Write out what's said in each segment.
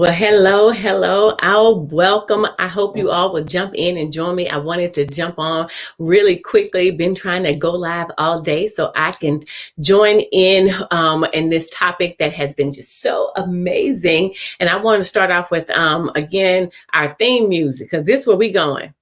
Well, hello. I'll welcome. I hope you all will jump in and join me. I wanted to jump on really quickly. Been trying to go live all day so I can join in this topic that has been just so amazing. And I want to start off with again our theme music because this is where we going.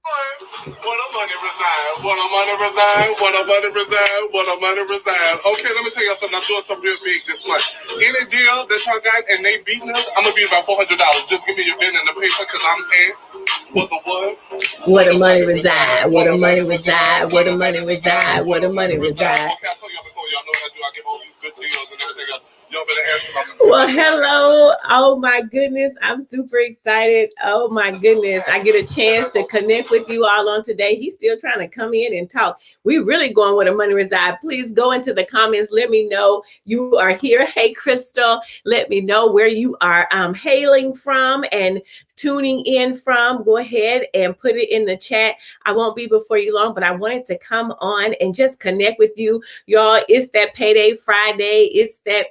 What a money reside, what a money reside, what a money reside, what a money reside. Okay, let me tell y'all something. I'm doing something real big this month. Any deal that y'all got and they beating us, I'm gonna be about $400. Just give me your pen and the paper because I'm asked what the what? What a money reside, what a money reside, what a money reside, what a money reside. Okay, I told y'all before, y'all know how to do. I give all these good deals and everything else. Y'all better ask about the Well, hello. Oh my goodness. I'm super excited. Oh my goodness. I get a chance to connect with you all on today. He's still trying to come in and talk. We really going where the money reside. Please go into the comments. Let me know you are here. Hey, Crystal, let me know where you are hailing from and tuning in from. Go ahead and put it in the chat. I won't be before you long, but I wanted to come on and just connect with you. Y'all, it's that payday Friday. It's that,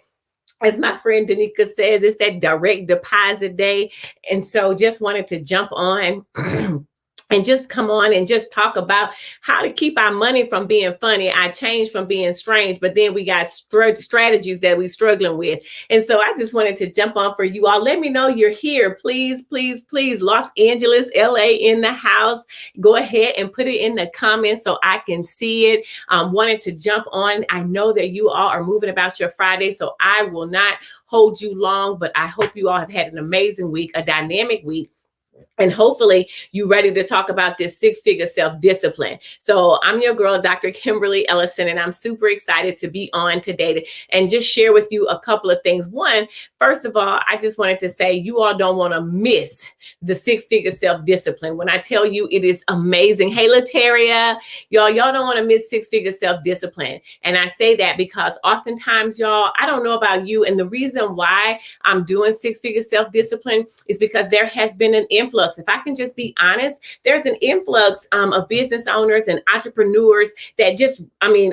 as my friend Danica says, it's that direct deposit day. And so just wanted to jump on and just come on and just talk about how to keep our money from being funny. I changed from being strange, but then we got strategies that we're struggling with. And so I just wanted to jump on for you all. Let me know you're here. Please, please, please. Los Angeles, LA in the house. Go ahead and put it in the comments so I can see it. Wanted to jump on. I know that you all are moving about your Friday, so I will not hold you long, but I hope you all have had an amazing week, a dynamic week. And hopefully you ready to talk about this six-figure self-discipline. So I'm your girl, Dr. Kimberly Ellison, and I'm super excited to be on today and just share with you a couple of things. One, first of all, I just wanted to say you all don't want to miss the six-figure self-discipline. When I tell you it is amazing. Hey, Lateria, y'all don't want to miss six-figure self-discipline. And I say that because oftentimes, y'all, I don't know about you, and the reason why I'm doing six-figure self-discipline is because there has been an influx. If I can just be honest, there's an influx of business owners and entrepreneurs that just,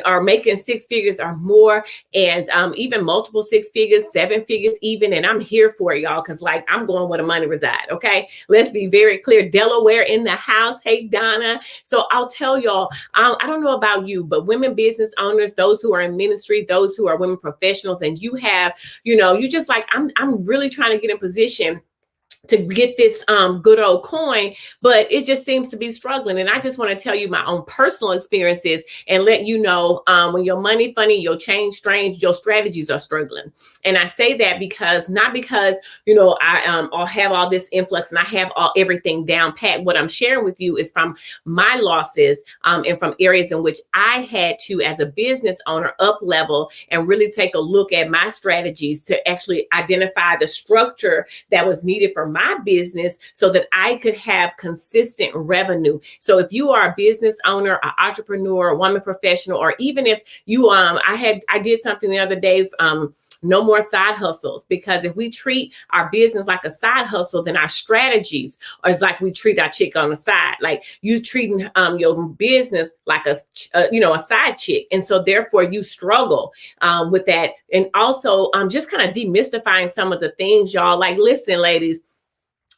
are making six figures or more, and even multiple six figures, seven figures even. And I'm here for it, y'all, because I'm going where the money reside. Okay, let's be very clear. Delaware in the house. Hey, Donna. So I'll tell y'all, I don't know about you, but women business owners, those who are in ministry, those who are women professionals, and you have, you just I'm really trying to get in position to get this good old coin, but it just seems to be struggling. And I just want to tell you my own personal experiences and let you know when your money funny, your change strange, your strategies are struggling. And I say that not because I'll have all this influx and I have everything down pat. What I'm sharing with you is from my losses and from areas in which I had to, as a business owner, up level and really take a look at my strategies to actually identify the structure that was needed for my business so that I could have consistent revenue. So if you are a business owner, an entrepreneur, a woman professional, or even if you, I did something the other day, no more side hustles, because if we treat our business like a side hustle, then our strategies are like we treat our chick on the side. Like you treating your business like a side chick. And so therefore you struggle with that. And also just kind of demystifying some of the things, y'all. Like, listen, ladies,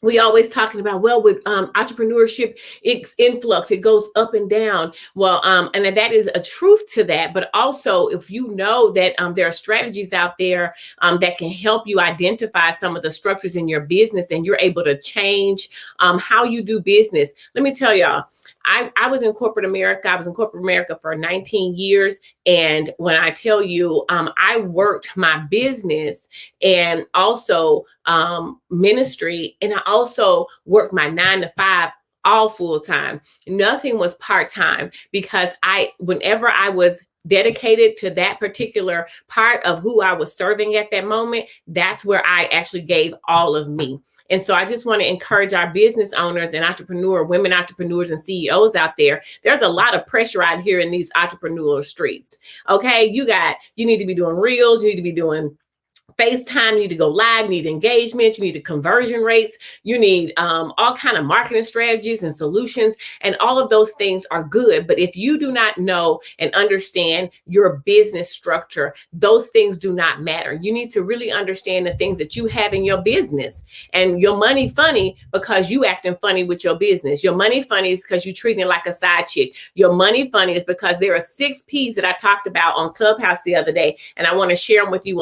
we always talking about, well, with entrepreneurship, it's influx, it goes up and down. Well, and that is a truth to that. But also, if you know that there are strategies out there that can help you identify some of the structures in your business, and you're able to change how you do business. Let me tell y'all, I was in corporate America. I was in corporate America for 19 years. And when I tell you, I worked my business and also ministry, and I also worked my 9 to 5 all full time. Nothing was part time, because whenever I was dedicated to that particular part of who I was serving at that moment, that's where I actually gave all of me. And so I just want to encourage our business owners and women entrepreneurs and CEOs out there. There's a lot of pressure out here in these entrepreneurial streets. Okay, you need to be doing reels, you need to be doing FaceTime, you need to go live, you need engagement, you need the conversion rates, you need all kind of marketing strategies and solutions, and all of those things are good. But if you do not know and understand your business structure, those things do not matter. You need to really understand the things that you have in your business. And your money funny because you acting funny with your business. Your money funny is because you treating it like a side chick. Your money funny is because there are 6 P's that I talked about on Clubhouse the other day, and I want to share them with you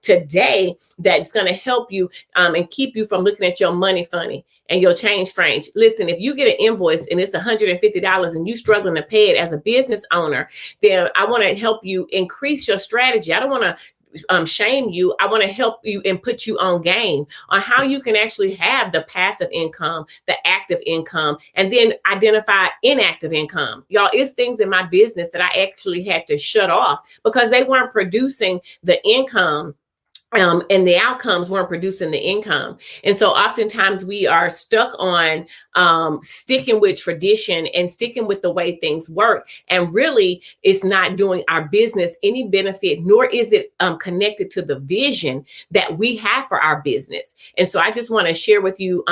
today, that's going to help you and keep you from looking at your money funny and your change strange. Listen, if you get an invoice and it's $150 and you struggling to pay it as a business owner, then I want to help you increase your strategy. I don't want to shame you. I want to help you and put you on game on how you can actually have the passive income, the active income, and then identify inactive income. Y'all, it's things in my business that I actually had to shut off because they weren't producing the income. And the outcomes weren't producing the income. And so oftentimes we are stuck on sticking with tradition and sticking with the way things work. And really, it's not doing our business any benefit, nor is it connected to the vision that we have for our business. And so I just want to share with you,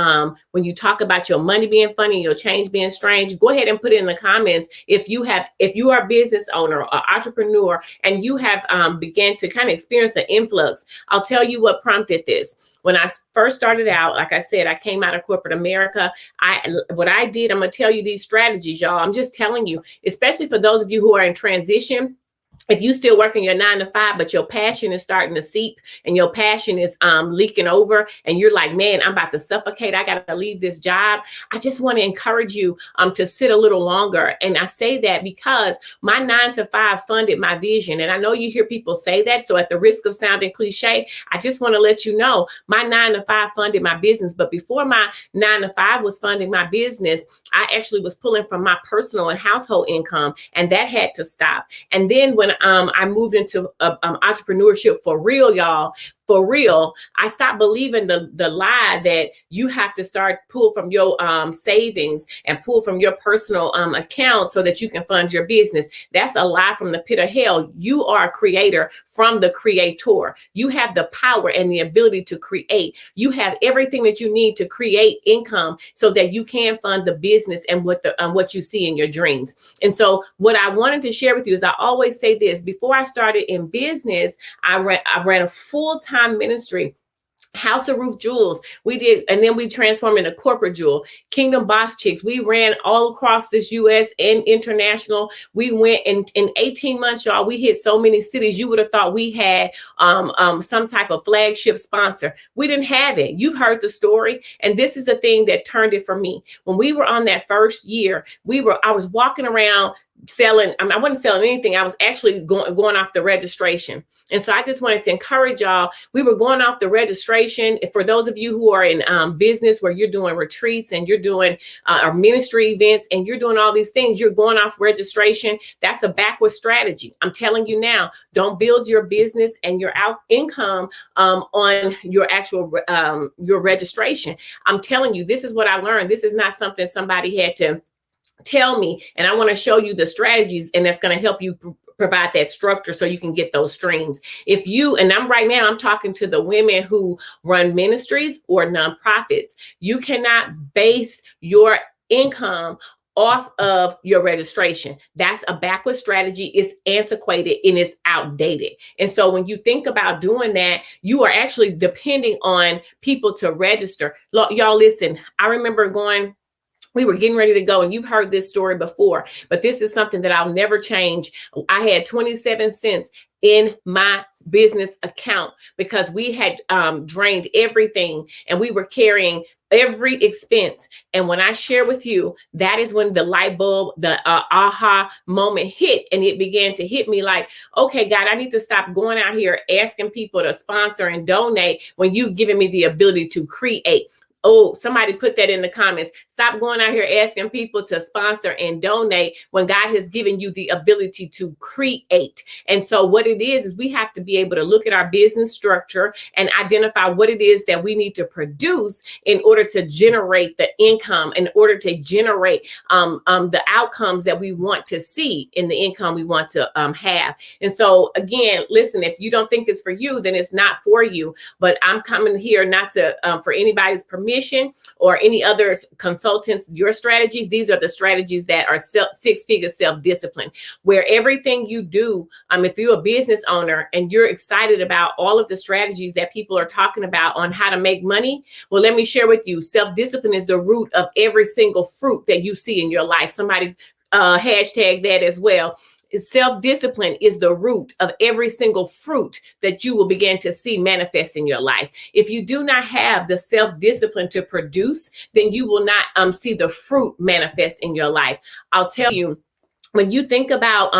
when you talk about your money being funny, your change being strange, go ahead and put it in the comments. If you are a business owner or entrepreneur and you have began to kind of experience the influx, I'll tell you what prompted this. When I first started out, like I said, I came out of corporate America. What I did, I'm going to tell you these strategies, y'all. I'm just telling you, especially for those of you who are in transition. If you still working your 9 to 5, but your passion is starting to seep and your passion is leaking over and you're like, man, I'm about to suffocate. I got to leave this job. I just want to encourage you to sit a little longer. And I say that because my 9 to 5 funded my vision. And I know you hear people say that. So at the risk of sounding cliche, I just want to let you know my 9 to 5 funded my business. But before my 9 to 5 was funding my business, I actually was pulling from my personal and household income, and that had to stop. And then when I moved into entrepreneurship for real, y'all. For real, I stopped believing the lie that you have to start pull from your savings and pull from your personal account so that you can fund your business. That's a lie from the pit of hell. You are a creator from the creator. You have the power and the ability to create. You have everything that you need to create income so that you can fund the business and what you see in your dreams. And so what I wanted to share with you is I always say this: before I started in business, I ran a full-time ministry, House of Roof Jewels. We did, and then we transformed into Corporate Jewel, Kingdom Boss Chicks. We ran all across this U.S. and international. We went in 18 months, y'all. We hit so many cities. You would have thought we had some type of flagship sponsor. We didn't have it. You've heard the story, and this is the thing that turned it for me. When we were on that first year, I was walking around selling. I wasn't selling anything. I was actually going off the registration. And so I just wanted to encourage y'all. We were going off the registration. For those of you who are in business where you're doing retreats and you're doing ministry events and you're doing all these things, you're going off registration. That's a backward strategy. I'm telling you now, don't build your business and your income on your actual your registration. I'm telling you, this is what I learned. This is not something somebody had to tell me, and I want to show you the strategies, and that's going to help you provide that structure so you can get those streams. I'm talking to the women who run ministries or nonprofits. You cannot base your income off of your registration. That's a backward strategy. It's antiquated and it's outdated. And so when you think about doing that, you are actually depending on people to register. Y'all listen, I remember we were getting ready to go, and you've heard this story before, but this is something that I'll never change. I had 27 cents in my business account because we had drained everything and we were carrying every expense. And when I share with you, that is when the light bulb, the aha moment hit, and it began to hit me like, okay, God, I need to stop going out here asking people to sponsor and donate when you've given me the ability to create. Oh, somebody put that in the comments. Stop going out here asking people to sponsor and donate when God has given you the ability to create. And so what it is we have to be able to look at our business structure and identify what it is that we need to produce in order to generate the income, in order to generate the outcomes that we want to see in the income we want to have. And so again, listen, if you don't think it's for you, then it's not for you. But I'm coming here not to for anybody's permission or any other consultants, your strategies. These are the strategies that are six-figure self-discipline, where everything you do, if you're a business owner and you're excited about all of the strategies that people are talking about on how to make money, well, let me share with you, self-discipline is the root of every single fruit that you see in your life. Somebody hashtag that as well. Self-discipline is the root of every single fruit that you will begin to see manifest in your life. If you do not have the self-discipline to produce, then you will not see the fruit manifest in your life. I'll tell you, when you think about,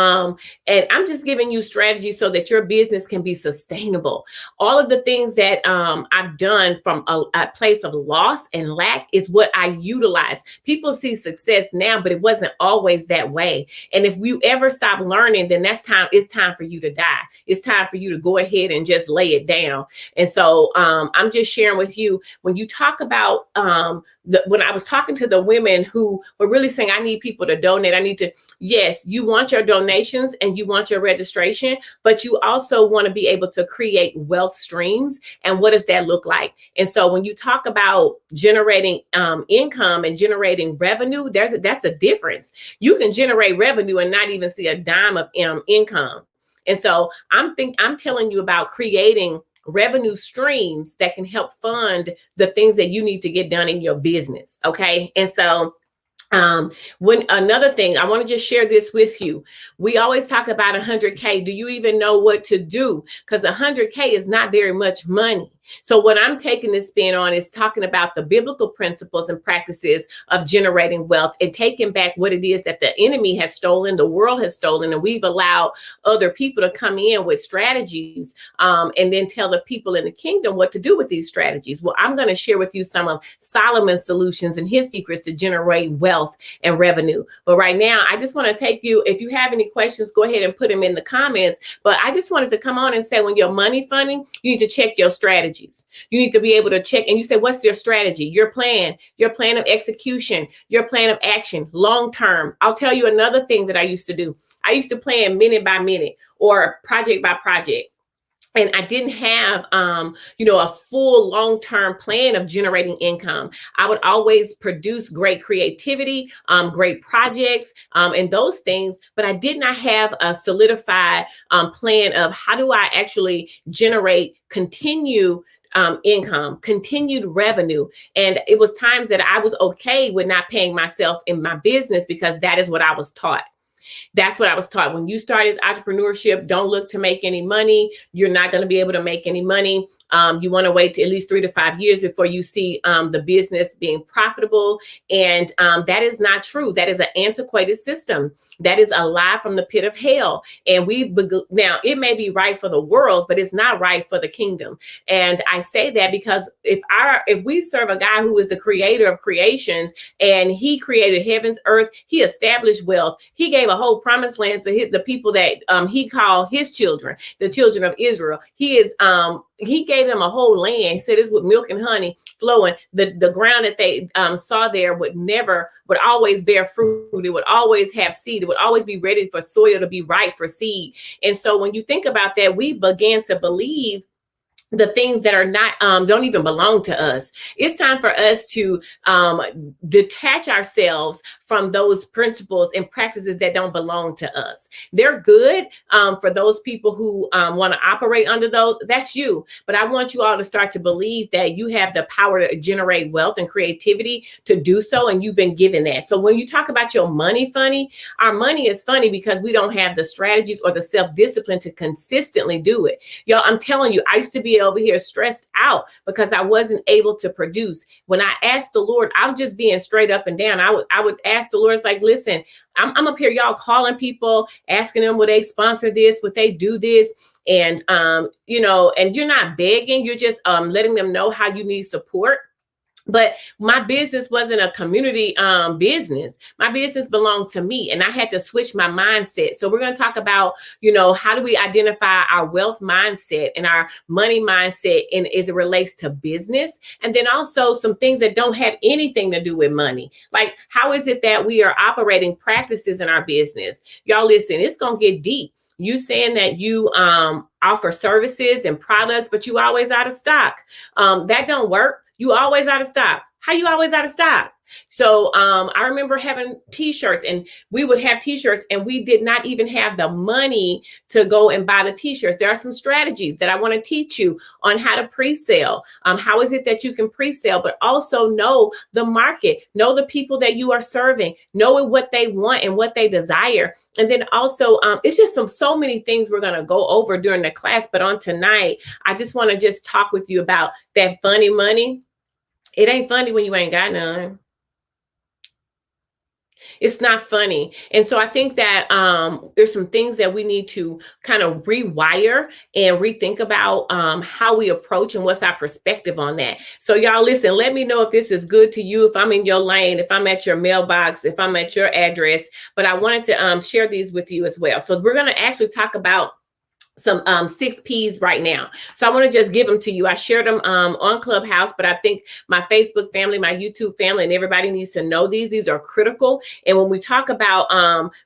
and I'm just giving you strategies so that your business can be sustainable. All of the things that I've done from a place of loss and lack is what I utilize. People see success now, but it wasn't always that way. And if you ever stop learning, then it's time for you to die. It's time for you to go ahead and just lay it down. And so I'm just sharing with you, when you talk about, when I was talking to the women who were really saying, I need people to donate, yes, you want your donations and you want your registration, but you also want to be able to create wealth streams. And what does that look like? And so when you talk about generating income and generating revenue, that's a difference. You can generate revenue and not even see a dime of income. And so I'm telling you about creating revenue streams that can help fund the things that you need to get done in your business. Okay. And so when another thing, I want to just share this with you. We always talk about 100K. Do you even know what to do? Because 100K is not very much money. So what I'm taking this spin on is talking about the biblical principles and practices of generating wealth and taking back what it is that the enemy has stolen, the world has stolen, and we've allowed other people to come in with strategies and then tell the people in the kingdom what to do with these strategies. Well, I'm going to share with you some of Solomon's solutions and his secrets to generate wealth and revenue. But right now, I just want to take you, if you have any questions, go ahead and put them in the comments. But I just wanted to come on and say, when you're money funding, you need to check your strategy. You need to be able to check, and you say, what's your strategy, your plan of execution, your plan of action, long term. I'll tell you another thing that I used to do. I used to plan minute by minute or project by project. And I didn't have, a full long-term plan of generating income. I would always produce great creativity, great projects, and those things, but I did not have a solidified plan of how do I actually generate continued income, continued revenue. And it was times that I was okay with not paying myself in my business because that is what I was taught. That's what I was taught. When you start as entrepreneurship, don't look to make any money. You're not going to be able to make any money. You want to wait to at least 3 to 5 years before you see the business being profitable. And that is not true. That is an antiquated system. That is a lie from the pit of hell. And now it may be right for the world, but it's not right for the kingdom. And I say that because if we serve a God who is the creator of creations, and he created heavens, earth, he established wealth. He gave a whole promised land to the people that he called his children, the children of Israel. He gave them a whole land. He said it's with milk and honey flowing. The ground that they saw there would always bear fruit. It would always have seed. It would always be ready for soil to be ripe for seed. And so when you think about that, we began to believe the things that are not don't even belong to us. It's time for us to detach ourselves from those principles and practices that don't belong to us. They're good for those people who want to operate under those. That's you. But I want you all to start to believe that you have the power to generate wealth and creativity to do so, and you've been given that. So when you talk about your money funny, our money is funny because we don't have the strategies or the self-discipline to consistently do it. Y'all, I'm telling you, I used to be over here stressed out because I wasn't able to produce. When I asked the Lord, I'm just being straight up and down. I would ask the Lord, it's like, listen, I'm up here, y'all, calling people, asking them, would they sponsor this? Would they do this? And, and you're not begging, you're just letting them know how you need support. But my business wasn't a community business. My business belonged to me, and I had to switch my mindset. So we're going to talk about, how do we identify our wealth mindset and our money mindset as it relates to business, and then also some things that don't have anything to do with money. Like, how is it that we are operating practices in our business? Y'all listen, it's going to get deep. You saying that you offer services and products, but you always out of stock. That don't work. You always out of stock. How you always out of stock? So I remember having t-shirts, and we would have t-shirts, and we did not even have the money to go and buy the t-shirts. There are some strategies that I want to teach you on how to pre-sale. How is it that you can pre-sale, but also know the market, know the people that you are serving, know what they want and what they desire. And then also, it's just so many things we're going to go over during the class. But on tonight, I just want to just talk with you about that funny money. It ain't funny when you ain't got none. It's not funny. And so I think that there's some things that we need to kind of rewire and rethink about how we approach and what's our perspective on that. So y'all listen, let me know if this is good to you, if I'm in your lane, if I'm at your mailbox, if I'm at your address. But I wanted to share these with you as well. So we're going to actually talk about some 6 P's right now. So I want to just give them to you. I shared them on Clubhouse, but I think my Facebook family, my YouTube family, and everybody needs to know these. These are critical. And when we talk about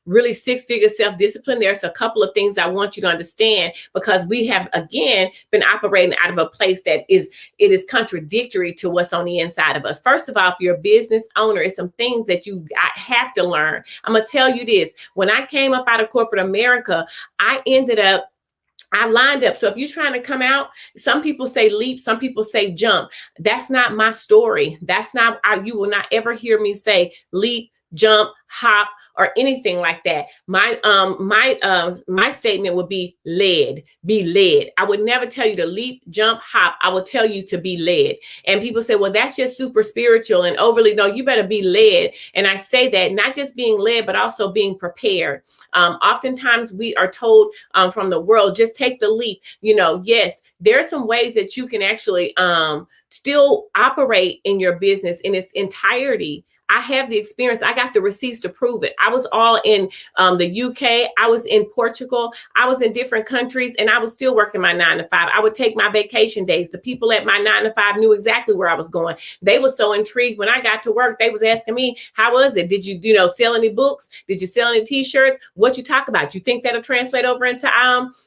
really 6-figure self-discipline, there's a couple of things I want you to understand, because we have, again, been operating out of a place that it is contradictory to what's on the inside of us. First of all, if you're a business owner, it's some things that I have to learn. I'm going to tell you this. When I came up out of corporate America, I lined up. So if you're trying to come out, some people say leap, some people say jump. That's not my story. That's not, you will not ever hear me say leap, jump, hop, or anything like that. My statement would be led. Be led. I would never tell you to leap, jump, hop. I will tell you to be led. And people say, well, that's just super spiritual and overly. No, you better be led. And I say that not just being led, but also being prepared. Oftentimes we are told from the world, just take the leap. Yes, there are some ways that you can actually still operate in your business in its entirety. I have the experience. I got the receipts to prove it. I was all in the UK. I was in Portugal. I was in different countries, and I was still working my 9 to 5. I would take my vacation days. The people at my 9 to 5 knew exactly where I was going. They were so intrigued when I got to work. They was asking me, how was it? Did you, sell any books? Did you sell any t-shirts? What you talk about? You think that'll translate over into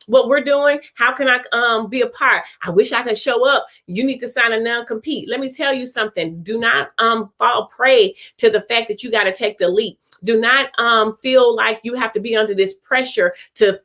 what we're doing? How can I be a part? I wish I could show up. You need to sign a non-compete. Let me tell you something. Do not fall prey to the fact that you got to take the leap. Do not feel like you have to be under this pressure to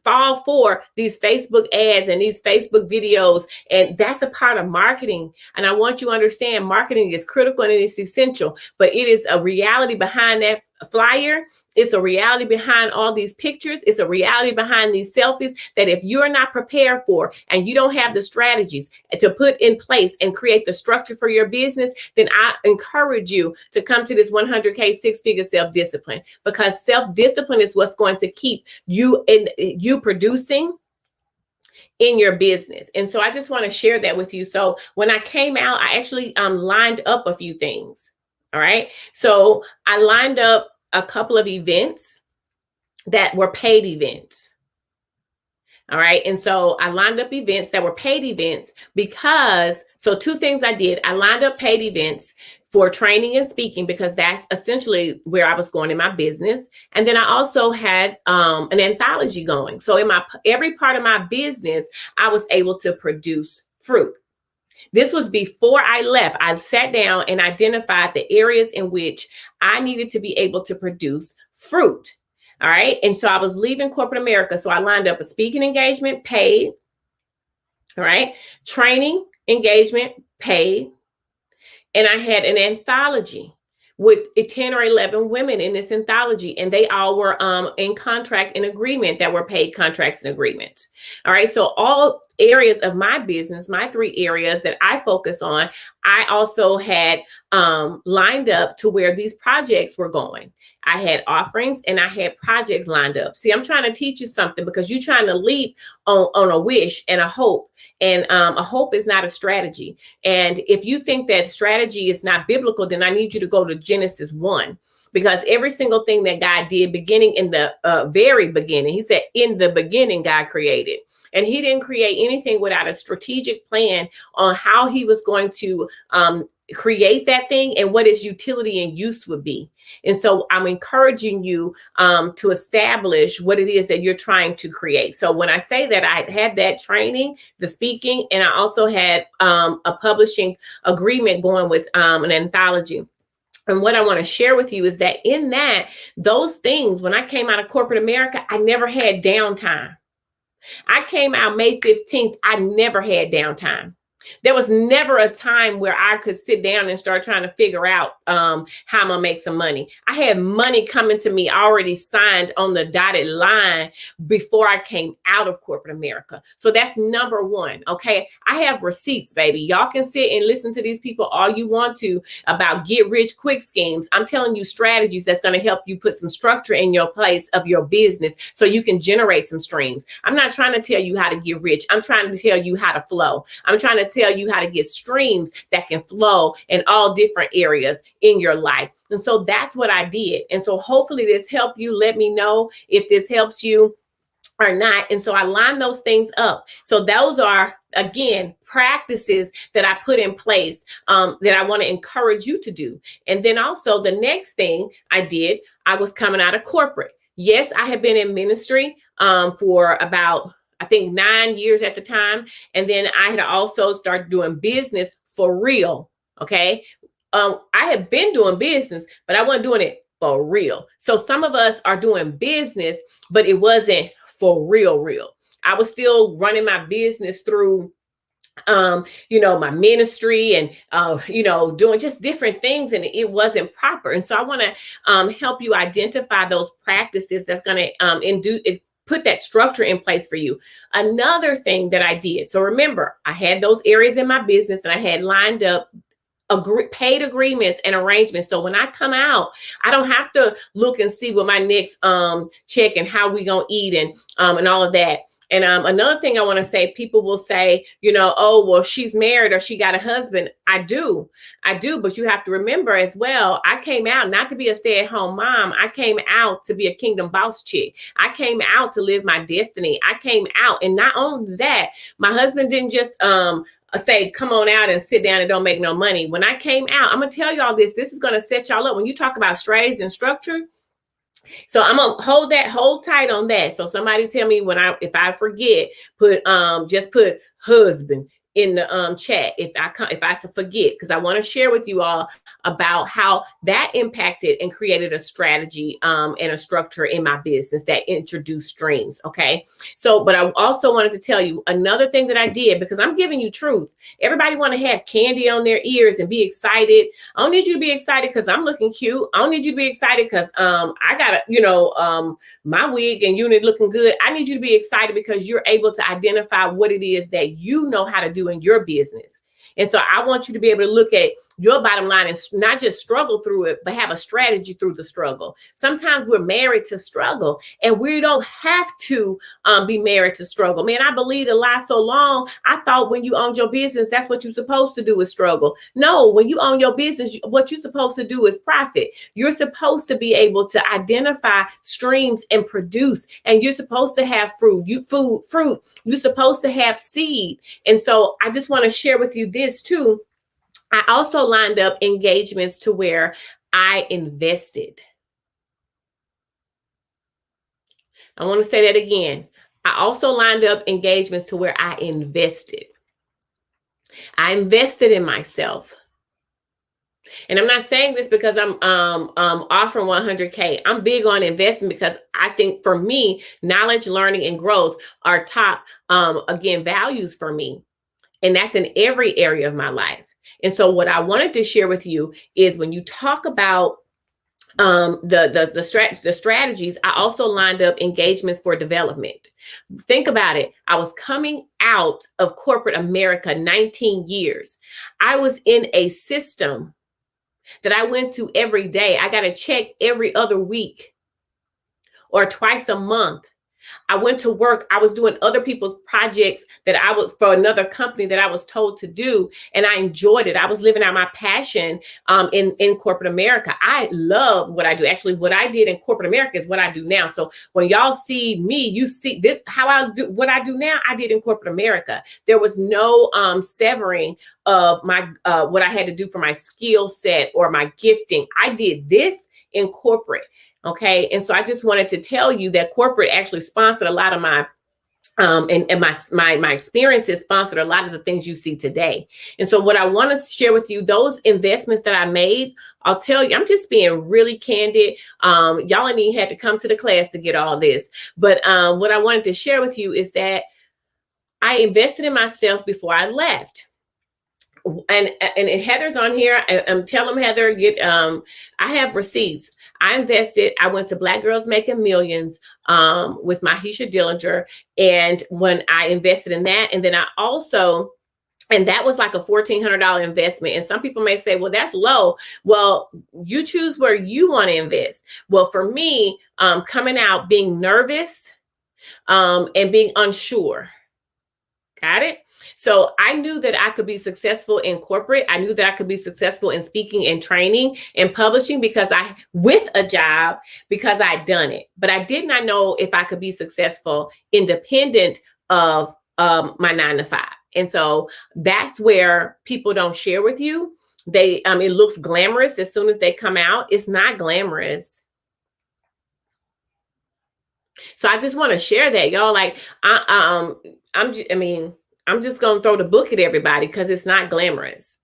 fall for these Facebook ads and these Facebook videos. And that's a part of marketing. And I want you to understand marketing is critical and it's essential, but it is a reality behind that flyer. It's a reality behind all these pictures. It's a reality behind these selfies that if you're not prepared for and you don't have the strategies to put in place and create the structure for your business, then I encourage you to come to this 100K 6-figure self-discipline, because self-discipline is what's going to keep you producing in your business. And so I just want to share that with you. So when I came out, I actually lined up a few things. All right. So I lined up a couple of events that were paid events. All right. And so I lined up events that were paid events because, so 2 things I did. I lined up paid events for training and speaking, because that's essentially where I was going in my business. And then I also had an anthology going. So in every part of my business, I was able to produce fruit. This was before I left. I sat down and identified the areas in which I needed to be able to produce fruit. All right. And so I was leaving corporate America. So I lined up a speaking engagement, paid. All right. Training engagement, paid. And I had an anthology with 10 or 11 women in this anthology, and they all were in contract and agreement that were paid contracts and agreements. All right. So all areas of my business, my 3 areas that I focus on, I also had lined up to where these projects were going. I had offerings and I had projects lined up. See, I'm trying to teach you something because you're trying to leap on a wish and a hope. And a hope is not a strategy. And if you think that strategy is not biblical, then I need you to go to Genesis 1. Because every single thing that God did, beginning in the very beginning, he said, in the beginning, God created. And he didn't create anything without a strategic plan on how he was going to create that thing and what its utility and use would be. And so I'm encouraging you to establish what it is that you're trying to create. So when I say that, I had that training, the speaking, and I also had a publishing agreement going with an anthology. And what I want to share with you is that in that, those things, when I came out of corporate America, I never had downtime. I came out May 15th. I never had downtime. There was never a time where I could sit down and start trying to figure out how I'm going to make some money. I had money coming to me already signed on the dotted line before I came out of corporate America. So that's number one. Okay. I have receipts, baby. Y'all can sit and listen to these people all you want to about get rich quick schemes. I'm telling you strategies that's going to help you put some structure in your place of your business so you can generate some streams. I'm not trying to tell you how to get rich. I'm trying to tell you how to flow. I'm trying to tell you how to get streams that can flow in all different areas in your life. And so that's what I did. And so hopefully this helped you. Let me know if this helps you or not. And so I line those things up. So those are, again, practices that I put in place that I want to encourage you to do. And then also the next thing I did, I was coming out of corporate. Yes, I had been in ministry for about, I think 9 years at the time. And then I had also started doing business for real. Okay. I had been doing business, but I wasn't doing it for real. So some of us are doing business, but it wasn't for real. I was still running my business through my ministry and, doing just different things, and it wasn't proper. And so I want to help you identify those practices that's going to put that structure in place for you. Another thing that I did. So remember, I had those areas in my business and I had lined up paid agreements and arrangements. So when I come out, I don't have to look and see what my next check and how we gonna eat and all of that. And another thing I want to say, people will say, oh, well, she's married or she got a husband. I do. But you have to remember as well, I came out not to be a stay-at-home mom. I came out to be a kingdom boss chick. I came out to live my destiny. I came out. And not only that, my husband didn't just say, come on out and sit down and don't make no money. When I came out, I'm going to tell y'all this is going to set y'all up. When you talk about strategies and structure, so I'm gonna hold tight on that. So somebody tell me if I forget, just put husband in the chat if I forget, because I want to share with you all about how that impacted and created a strategy and a structure in my business that introduced streams. Okay. So, but I also wanted to tell you another thing that I did, because I'm giving you truth. Everybody want to have candy on their ears and be excited. I don't need you to be excited because I'm looking cute. I don't need you to be excited because I got my wig and unit looking good. I need you to be excited because you're able to identify what it is that you know how to do in your business. And so I want you to be able to look at your bottom line and not just struggle through it, but have a strategy through the struggle. Sometimes we're married to struggle, and we don't have to be married to struggle. Man, I believed a lie so long. I thought when you own your business, that's what you're supposed to do is struggle. No, when you own your business, what you're supposed to do is profit. You're supposed to be able to identify streams and produce, and you're supposed to have fruit. You're supposed to have seed. And so I just want to share with you this too. I also lined up engagements to where I invested. I want to say that again. I also lined up engagements to where I invested. I invested in myself. And I'm not saying this because I'm offering 100K. I'm big on investing because I think for me, knowledge, learning, and growth are top, values for me. And that's in every area of my life. And so what I wanted to share with you is when you talk about the strategies, I also lined up engagements for development. Think about it. I was coming out of corporate America 19 years. I was in a system that I went to every day. I got a check every other week or twice a month. I went to work. I was doing other people's projects that I was for another company that I was told to do, and I enjoyed it. I was living out my passion in corporate America. I love what I do. Actually, what I did in corporate America is what I do now. So when y'all see me, you see this how I do what I do now. I did in corporate America. There was no severing of my what I had to do for my skill set or my gifting. I did this in corporate. Okay. And so I just wanted to tell you that corporate actually sponsored a lot of my and my experiences sponsored a lot of the things you see today. And so what I want to share with you, those investments that I made, I'll tell you, I'm just being really candid. Y'all ain't even had to come to the class to get all this. But what I wanted to share with you is that I invested in myself before I left. And Heather's on here. Tell them, Heather, I have receipts. I invested. I went to Black Girls Making Millions with Mahisha Dillinger. And when I invested in that, and then I also, and that was like a $1,400 investment. And some people may say, well, that's low. Well, you choose where you want to invest. Well, for me, coming out being nervous and being unsure. Got it? So I knew that I could be successful in corporate. I knew that I could be successful in speaking and training and publishing with a job because I'd done it. But I did not know if I could be successful independent of my 9 to 5. And so that's where people don't share with you. It looks glamorous as soon as they come out. It's not glamorous. So I just want to share that, y'all. Like, I'm just going to throw the book at everybody because it's not glamorous.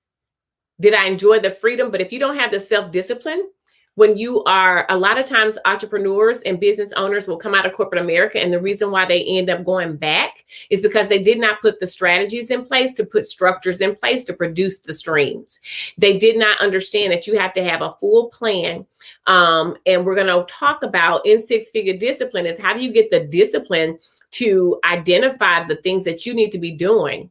Did I enjoy the freedom? But if you don't have the self-discipline, when you are, a lot of times entrepreneurs and business owners will come out of corporate America. And the reason why they end up going back is because they did not put the strategies in place to put structures in place to produce the streams. They did not understand that you have to have a full plan. And we're going to talk about in 6-figure discipline is how do you get the discipline to identify the things that you need to be doing.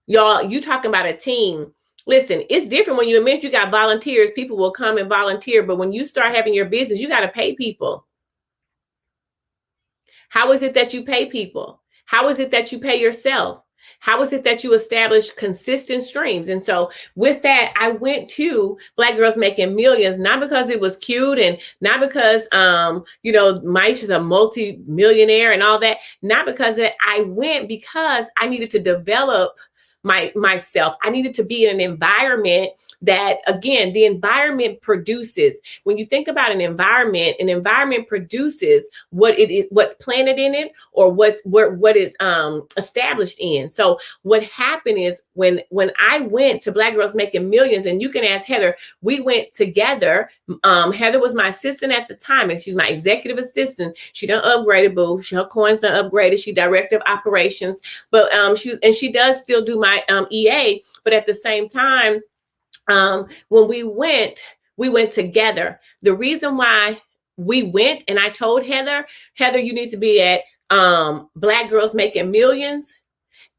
Y'all, you talking about a team. Listen, it's different when you admit you got volunteers. People will come and volunteer. But when you start having your business, you got to pay people. How is it that you pay people? How is it that you pay yourself? How is it that you establish consistent streams? And so with that, I went to Black Girls Making Millions, not because it was cute and not because, Maisha's a multi-millionaire and all that. Not because that I went because I needed to develop myself. I needed to be in an environment that, again, the environment produces. When you think about an environment produces what it is, what's planted in it, or what is established in. So what happened is when I went to Black Girls Making Millions, and you can ask Heather, we went together. Heather was my assistant at the time, and she's my executive assistant. She done upgraded, boo. Her coins done upgraded. She director of operations, but she does still do my EA. But at the same time, when we went together. The reason why we went, and I told Heather, you need to be at Black Girls Making Millions.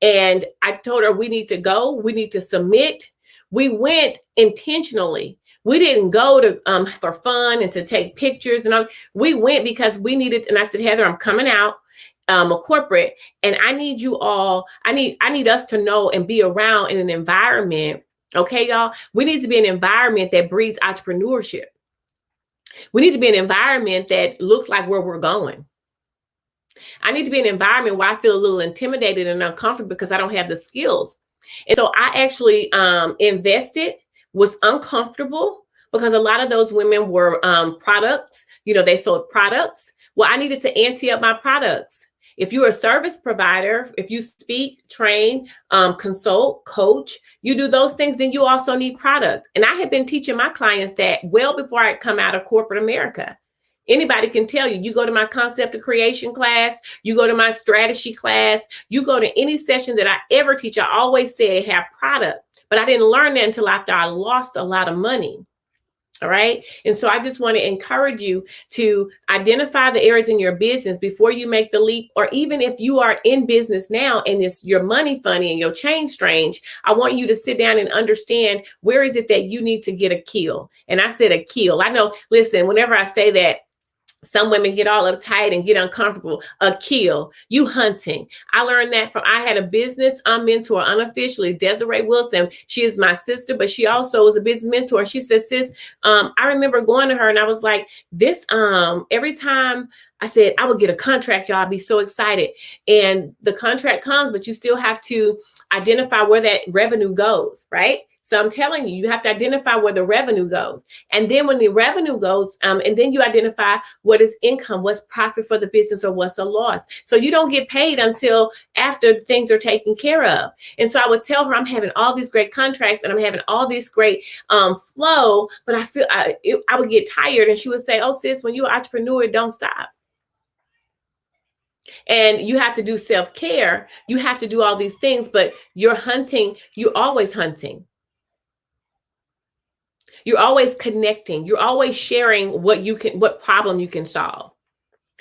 And I told her we need to go. We need to submit. We went intentionally. We didn't go to for fun and to take pictures and all. We went because we needed. And I said, Heather, I'm coming out. A corporate, and I need you all. I need us to know and be around in an environment. Okay, y'all. We need to be an environment that breeds entrepreneurship. We need to be an environment that looks like where we're going. I need to be in an environment where I feel a little intimidated and uncomfortable because I don't have the skills. And so I actually invested, was uncomfortable because a lot of those women were products. They sold products. Well, I needed to ante up my products. If you're a service provider, if you speak, train, consult, coach, you do those things, then you also need product. And I had been teaching my clients that well before I come out of corporate America. Anybody can tell you, you go to my concept of creation class, you go to my strategy class, you go to any session that I ever teach, I always say have product. But I didn't learn that until after I lost a lot of money. All right. And so I just want to encourage you to identify the areas in your business before you make the leap, or even if you are in business now and it's your money funny and your change strange, I want you to sit down and understand where is it that you need to get a kill. And I said a kill. I know, listen, whenever I say that, some women get all uptight and get uncomfortable. A kill, you hunting. I learned that from, I had a business mentor unofficially, Desiree Wilson. She is my sister, but she also is a business mentor. She says, sis, I remember going to her and I was like, this, every time I said, I would get a contract, y'all, I'd be so excited. And the contract comes, but you still have to identify where that revenue goes, right? So I'm telling you, you have to identify where the revenue goes. And then when the revenue goes, and then you identify what is income, what's profit for the business, or what's a loss. So you don't get paid until after things are taken care of. And so I would tell her, I'm having all these great contracts and I'm having all this great flow, but I feel I would get tired. And she would say, oh, sis, when you're an entrepreneur, don't stop. And you have to do self-care. You have to do all these things, but you're hunting. You're always hunting. You're always connecting. You're always sharing what problem you can solve.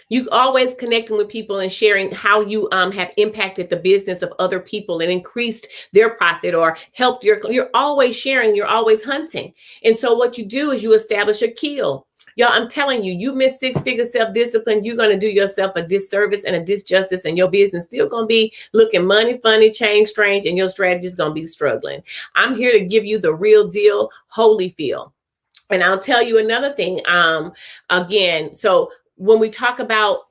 You always connecting with people and sharing how you have impacted the business of other people and increased their profit or helped you're always sharing, you're always hunting. And so what you do is you establish a kill. Y'all, I'm telling you, you miss six-figure self-discipline, you're going to do yourself a disservice and a disjustice, and your business still going to be looking money funny, change strange, and your strategy is going to be struggling. I'm here to give you the real deal, Holyfield. And I'll tell you another thing. Again, so when we talk about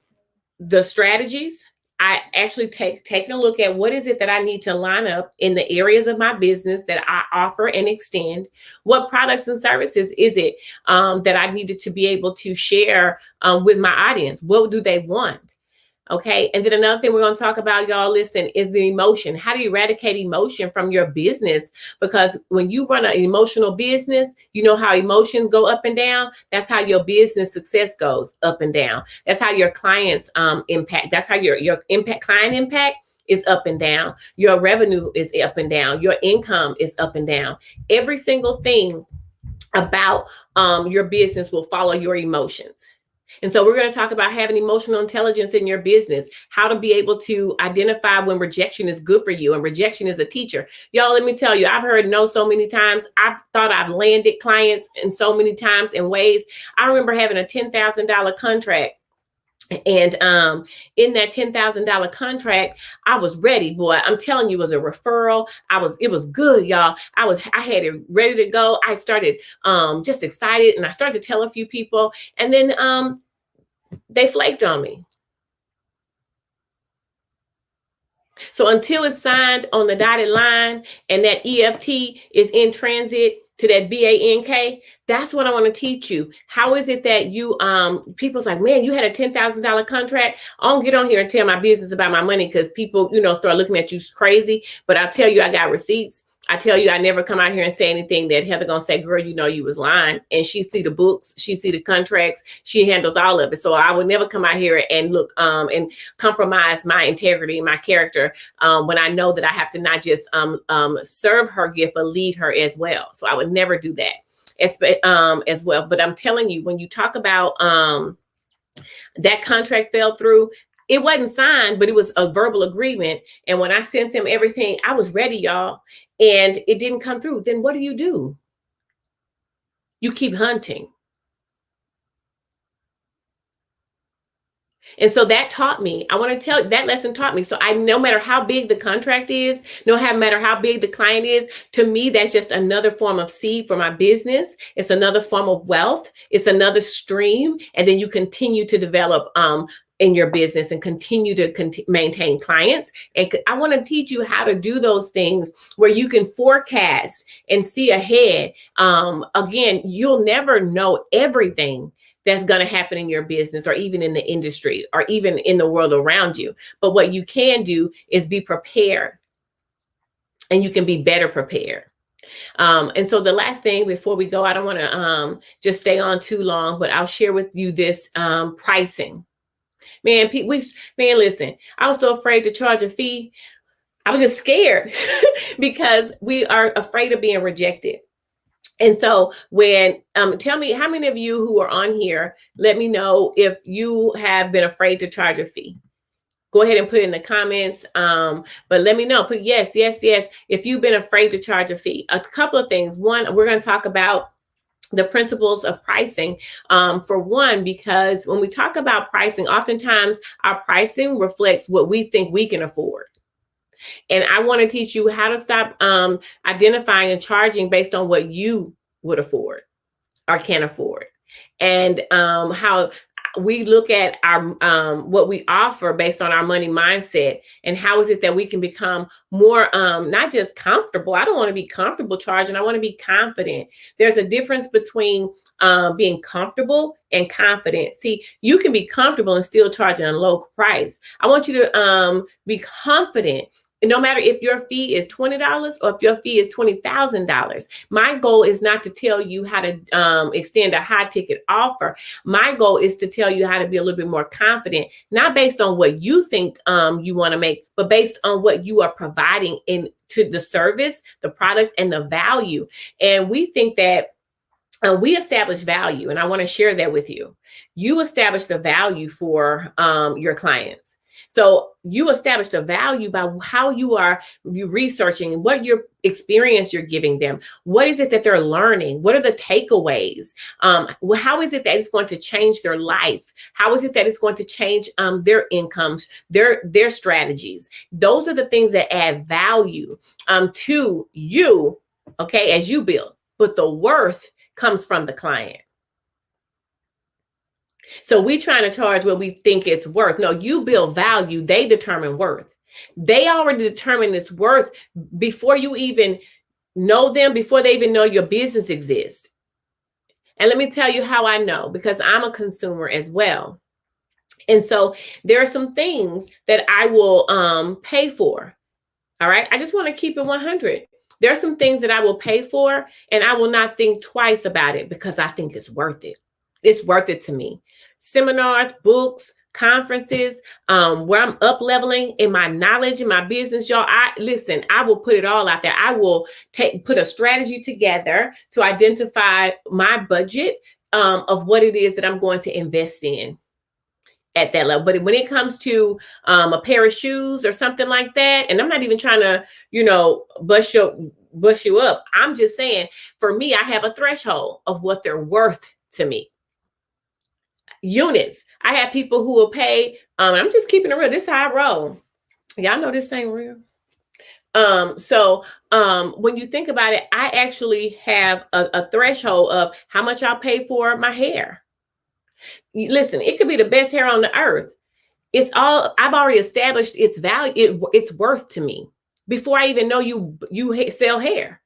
the strategies, I actually taking a look at what is it that I need to line up in the areas of my business that I offer and extend. What products and services is it that I needed to be able to share with my audience? What do they want? Okay. And then another thing we're going to talk about, y'all, listen, is the emotion. How do you eradicate emotion from your business? Because when you run an emotional business, you know how emotions go up and down. That's how your business success goes up and down. That's how your clients impact. That's how your client impact is up and down. Your revenue is up and down. Your income is up and down. Every single thing about your business will follow your emotions. And so we're going to talk about having emotional intelligence in your business, how to be able to identify when rejection is good for you, and rejection is a teacher. Y'all, let me tell you, I've heard no so many times. I've thought I've landed clients in so many times in ways. I remember having a $10,000 contract. And in that $10,000 contract, I was ready, boy. I'm telling you, it was a referral. It was good, y'all. I had it ready to go. I started just excited, and I started to tell a few people, and then they flaked on me. So until it's signed on the dotted line and that EFT is in transit to that BANK, that's what I want to teach you. How is it that you, people's like, man, you had a $10,000 contract. I don't get on here and tell my business about my money because people, start looking at you crazy. But I'll tell you, I got receipts. I tell you, I never come out here and say anything that Heather gonna say, girl, you was lying. And she see the books, she see the contracts, she handles all of it. So I would never come out here and look and compromise my integrity, my character, when I know that I have to not just serve her gift, but lead her as well. So I would never do that as well. But I'm telling you, when you talk about that contract fell through, it wasn't signed, but it was a verbal agreement. And when I sent them everything, I was ready, y'all, and it didn't come through. Then what do? You keep hunting. And so that taught me, I want to tell you, that lesson taught me. So no matter how big the contract is, no matter how big the client is, to me, that's just another form of seed for my business. It's another form of wealth. It's another stream. And then you continue to develop in your business and continue to maintain clients. And I want to teach you how to do those things where you can forecast and see ahead. Again, you'll never know everything that's going to happen in your business or even in the industry or even in the world around you. But what you can do is be prepared, and you can be better prepared. And so the last thing before we go, I don't want to just stay on too long, but I'll share with you this pricing. Man, listen, I was so afraid to charge a fee. I was just scared because we are afraid of being rejected. And so when tell me how many of you who are on here, let me know if you have been afraid to charge a fee. Go ahead and put it in the comments. But let me know. Put yes, yes, yes. If you've been afraid to charge a fee. A couple of things. One, we're going to talk about the principles of pricing, for one, because when we talk about pricing, oftentimes our pricing reflects what we think we can afford. And I want to teach you how to stop identifying and charging based on what you would afford or can afford, and how we look at our what we offer based on our money mindset, and how is it that we can become more not just comfortable. I don't want to be comfortable charging. I want to be confident. There's a difference between being comfortable and confident. See, you can be comfortable and still charging a low price. I want you to be confident. No matter if your fee is $20 or if your fee is $20,000, my goal is not to tell you how to extend a high ticket offer. My goal is to tell you how to be a little bit more confident, not based on what you think you want to make, but based on what you are providing into the service, the products, and the value. And we think that we establish value, and I want to share that with you. You establish the value for your clients. So you establish the value by how you researching, what your experience you're giving them. What is it that they're learning? What are the takeaways? How is it that it's going to change their life? How is it that it's going to change their incomes, their strategies? Those are the things that add value to you, okay, as you build. But the worth comes from the client. So we trying to charge what we think it's worth. No, you build value. They determine worth. They already determine this worth before you even know them, before they even know your business exists. And let me tell you how I know, because I'm a consumer as well. And so there are some things that I will pay for. All right. I just want to keep it 100. There are some things that I will pay for, and I will not think twice about it because I think it's worth it. It's worth it to me. Seminars, books, conferences, where I'm up leveling in my knowledge, in my business, y'all. I will put it all out there. I will put a strategy together to identify my budget of what it is that I'm going to invest in at that level. But when it comes to a pair of shoes or something like that, and I'm not even trying to, bust you up. I'm just saying, for me, I have a threshold of what they're worth to me. Units. I have people who will pay. I'm just keeping it real. This is how I roll. Y'all know this ain't real. So when you think about it, I actually have a threshold of how much I'll pay for my hair. Listen, it could be the best hair on the earth. I've already established its value, its worth to me before I even know you sell hair.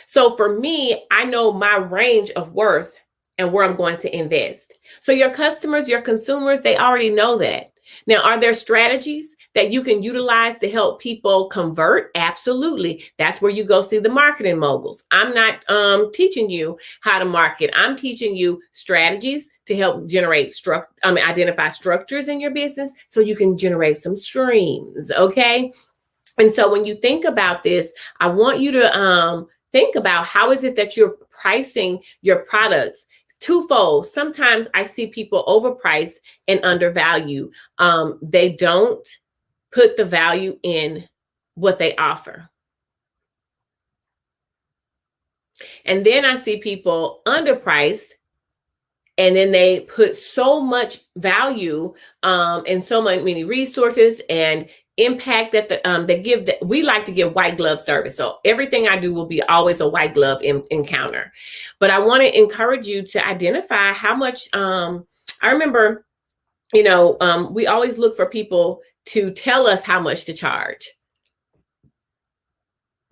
So for me, I know my range of worth and where I'm going to invest. So your customers, your consumers, they already know that. Now, are there strategies that you can utilize to help people convert? Absolutely. That's where you go see the marketing moguls. I'm not teaching you how to market. I'm teaching you strategies to help identify structures in your business so you can generate some streams. Okay. And so when you think about this, I want you to think about how is it that you're pricing your products. Twofold. Sometimes I see people overprice and undervalue. They don't put the value in what they offer. And then I see people underprice, and then they put so much value and so many resources and impact that they give. That we like to give white glove service. So everything I do will be always a white glove encounter. But I want to encourage you to identify how much. I remember, we always look for people to tell us how much to charge.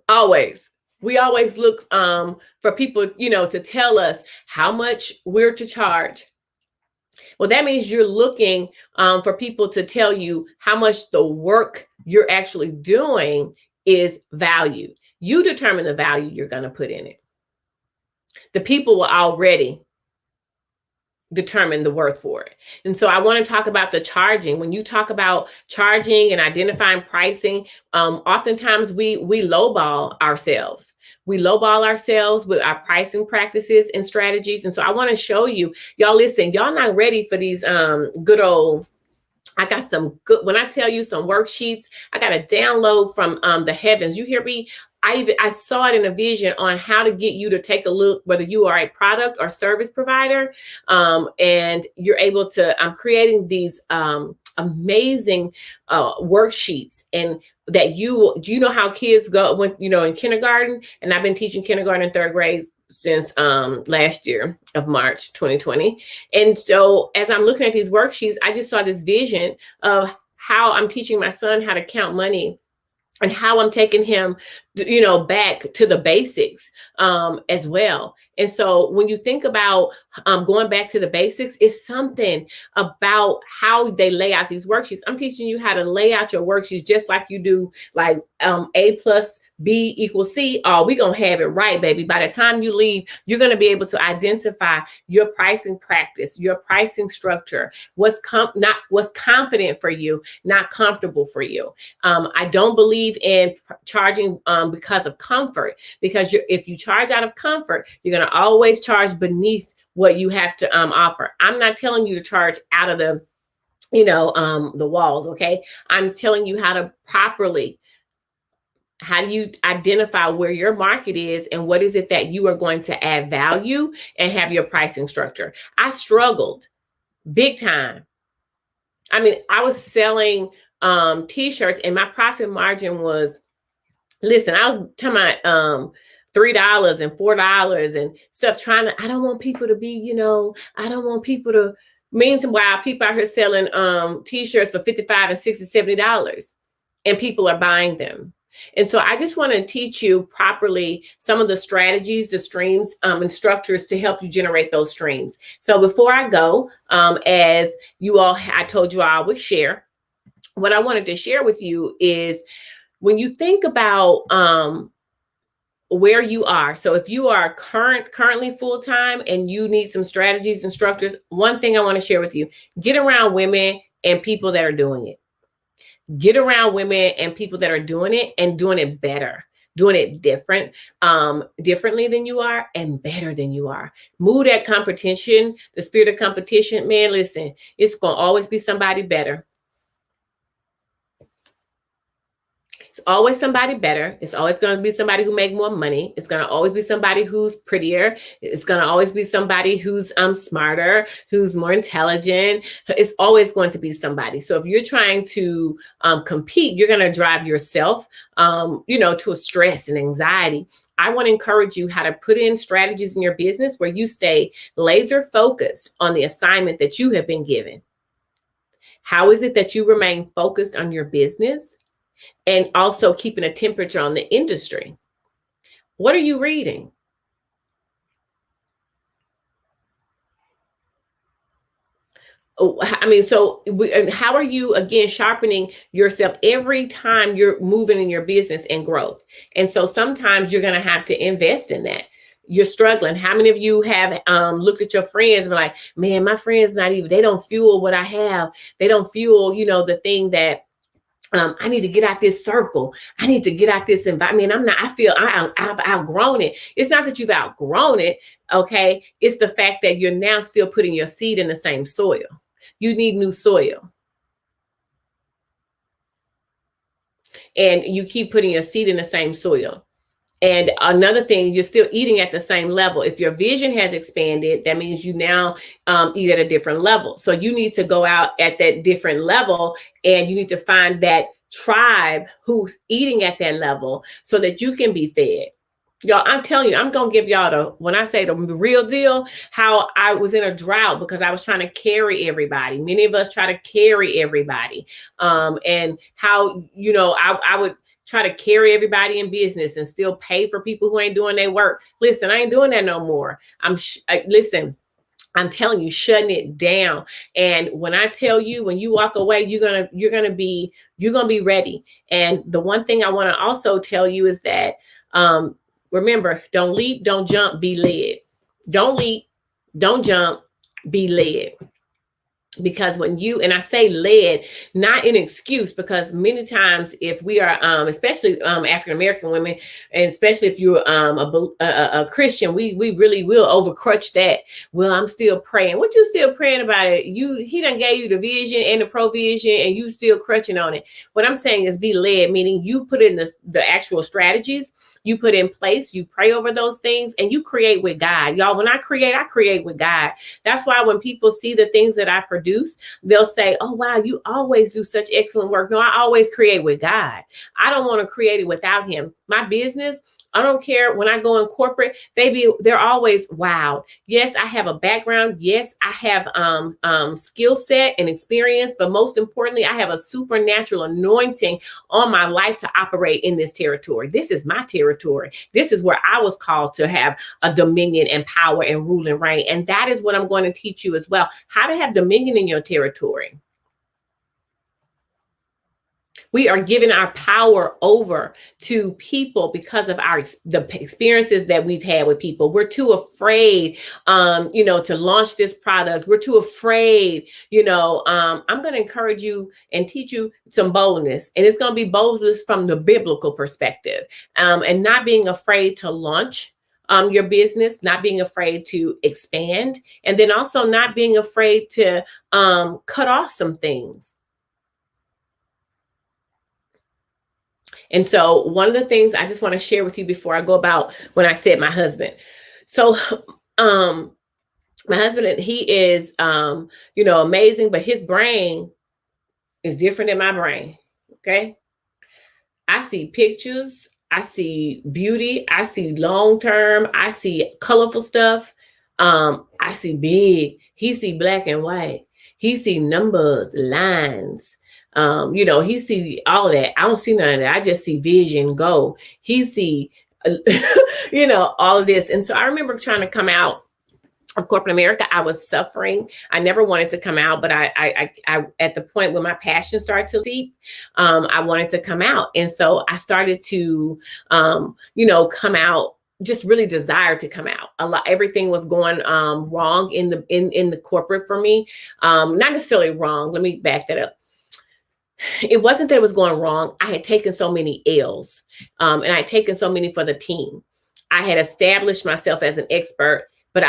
Always. We always look for people, to tell us how much we're to charge. Well, that means you're looking for people to tell you how much the work you're actually doing is valued. You determine the value you're going to put in it. The people will already determine the worth for it. And so I want to talk about the charging. When you talk about charging and identifying pricing, oftentimes we lowball ourselves. We lowball ourselves with our pricing practices and strategies. And so I want to show you, y'all listen, y'all not ready for these good old, I got some good, when I tell you some worksheets, I got a download from the heavens. You hear me? I saw it in a vision on how to get you to take a look, whether you are a product or service provider, and you're able to, I'm creating these amazing worksheets, and that you know how kids go when, you know, in kindergarten, and I've been teaching kindergarten and third grade since last year of March 2020. And so as I'm looking at these worksheets, I just saw this vision of how I'm teaching my son how to count money, and how I'm taking him, you know, back to the basics as well. And so when you think about going back to the basics, it's something about how they lay out these worksheets. I'm teaching you how to lay out your worksheets just like you do, like A plus B equals C. Oh, we're going to have it right, baby. By the time you leave, you're going to be able to identify your pricing practice, your pricing structure, what's confident for you, not comfortable for you. I don't believe in charging because of comfort, because if you charge out of comfort, you're going to always charge beneath what you have to offer. I'm not telling you to charge out of the, you know, the walls. Okay. I'm telling you how to properly, how do you identify where your market is and what is it that you are going to add value and have your pricing structure. I struggled big time. I mean, I was selling t-shirts and my profit margin was, listen, I was talking about $3 and $4 and stuff, trying to, I don't want people to be, you know, I don't want people to, meanwhile, people out here selling t-shirts for $55 and $60, $70, and people are buying them. And so I just want to teach you properly some of the strategies, the streams, and structures to help you generate those streams. So before I go, as you all, I told you I would share, what I wanted to share with you is when you think about where you are. So if you are currently full-time and you need some strategies and structures, one thing I want to share with you, get around women and people that are doing it. Get around women and people that are doing it and doing it better, doing it differently than you are and better than you are. Move that competition, the spirit of competition, man, listen, it's going to always be somebody better. It's always somebody better. It's always going to be somebody who make more money. It's going to always be somebody who's prettier. It's going to always be somebody who's smarter, who's more intelligent. It's always going to be somebody. So if you're trying to compete, you're going to drive yourself, you know, to a stress and anxiety. I want to encourage you how to put in strategies in your business where you stay laser focused on the assignment that you have been given. How is it that you remain focused on your business? And also keeping a temperature on the industry. What are you reading? Oh, I mean, so how are you, again, sharpening yourself every time you're moving in your business and growth? And so sometimes you're going to have to invest in that. You're struggling. How many of you have looked at your friends and been like, man, my friends not even, they don't fuel what I have. They don't fuel, you know, the thing that I need to get out this circle. I need to get out this environment. I feel I've outgrown it. It's not that you've outgrown it. Okay. It's the fact that you're now still putting your seed in the same soil. You need new soil. And you keep putting your seed in the same soil. And another thing, you're still eating at the same level. If your vision has expanded, that means you now eat at a different level. So you need to go out at that different level, and you need to find that tribe who's eating at that level so that you can be fed. Y'all, I'm telling you, I'm going to give y'all when I say the real deal, how I was in a drought because I was trying to carry everybody. Many of us try to carry everybody. And how, you know, I would try to carry everybody in business and still pay for people who ain't doing their work. Listen, I ain't doing that no more. Listen, I'm telling you, shutting it down. And when I tell you, when you walk away, you're gonna be ready. And the one thing I want to also tell you is that remember, don't leap, don't jump, be led. Don't leap, don't jump, be led. Because when you, and I say led, not an excuse, because many times if we are especially African American women, and especially if you're a Christian, we really will overcrutch that. Well, I'm still praying. What you still praying about it? He done gave you the vision and the provision, and you still crutching on it. What I'm saying is be led, meaning you put in the actual strategies, you put in place, you pray over those things, and you create with God. Y'all, when I create with God. That's why when people see the things that I produce, they'll say, oh, wow, you always do such excellent work. No, I always create with God. I don't want to create it without him. My business, I don't care when I go in corporate, they're always wow. Yes, I have a background. Yes, I have skill set and experience, but most importantly, I have a supernatural anointing on my life to operate in this territory. This is my territory. This is where I was called to have a dominion and power and rule and reign. And that is what I'm going to teach you as well, how to have dominion in your territory. We are giving our power over to people because of the experiences that we've had with people. We're too afraid, to launch this product. We're too afraid. I'm going to encourage you and teach you some boldness, and it's going to be boldness from the biblical perspective, and not being afraid to launch your business, not being afraid to expand, and then also not being afraid to cut off some things. And so one of the things I just want to share with you before I go about when I said my husband. So my husband, he is amazing, but his brain is different than my brain. Okay. I see pictures, I see beauty, I see long term, I see colorful stuff. I see big, he see black and white, he see numbers, lines. He see all of that. I don't see none of that. I just see vision go. He see, all of this. And so I remember trying to come out of corporate America. I was suffering. I never wanted to come out, but I at the point when my passion started to seep, I wanted to come out. And so I started to, come out, just really desired to come out. Everything was going wrong in the corporate for me. Not necessarily wrong. Let me back that up. It wasn't that it was going wrong. I had taken so many L's, and I had taken so many for the team. I had established myself as an expert, but